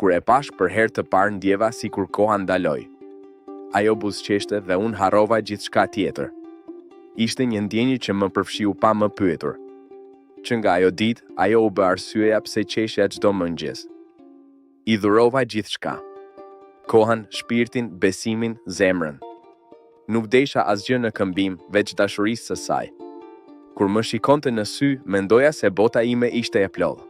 Kur e pash për herë të parë ndjeva si kur koha ndaloj. Ajo buzëqeshte dhe unë harrova gjithçka tjetër. Ishte një ndjenjë që më përfshiu pa më pyetur. Që nga ajo ditë, ajo u bë arsyeja pse qeshja çdo mëngjes. I dhurova gjithçka. Kohën, shpirtin, besimin, zemrën. Nuk desha asgjë në këmbim, veç dashurisë së saj. Kur më shikonte në sy, mendoja se bota ime ishte e plodhë.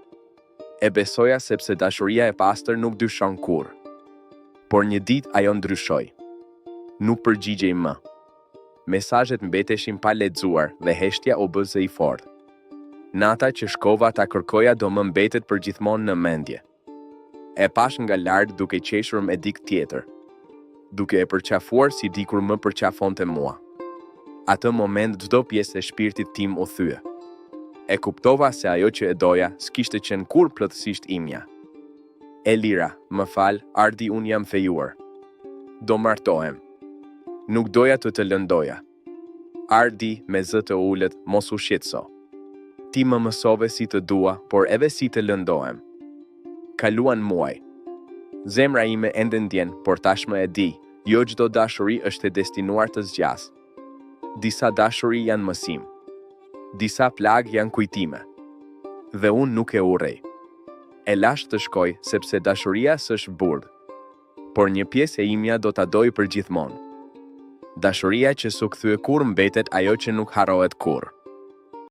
E besoja sepse dashuria e pastër nuk dyshon kurrë. Por një ditë ajo ndryshoi. Nuk përgjigjej më. Mesazhet mbeteshin pa lexuar dhe heshtja u bë i fortë. Nata që shkova ta kërkoja do më mbetet përgjithmonë në mendje. E pash nga lart duke qeshur me dikë tjetër. Duke e përqafuar si dikur më përqafonte mua. Atë moment çdo pjesë e shpirtit tim u thye. E kuptova se ajo që e doja s'kishte qenë kurrë plotësisht imja. Elira, më fal, Ardi, unë jam fejuar. Do martohem. Nuk doja të lëndoja. Ardi, me zë të ulët, mos u shqetëso. Ti më mësove si të dua, por edhe si të lëndohem. Kaluan muaj. Zemra ime ende ndjen, por tashmë e di, jo çdo dashuri është e destinuar të zgjas. Disa dashuri janë mësim. Disa plagë janë kujtime. Dhe unë nuk e urrej. E lash të shkoj sepse dashuria s'është burdh. Por një pjesë e imja do ta doj për gjithmonë. Dashuria që s'u kthye kurrë mbetet ajo që nuk harrohet kurrë.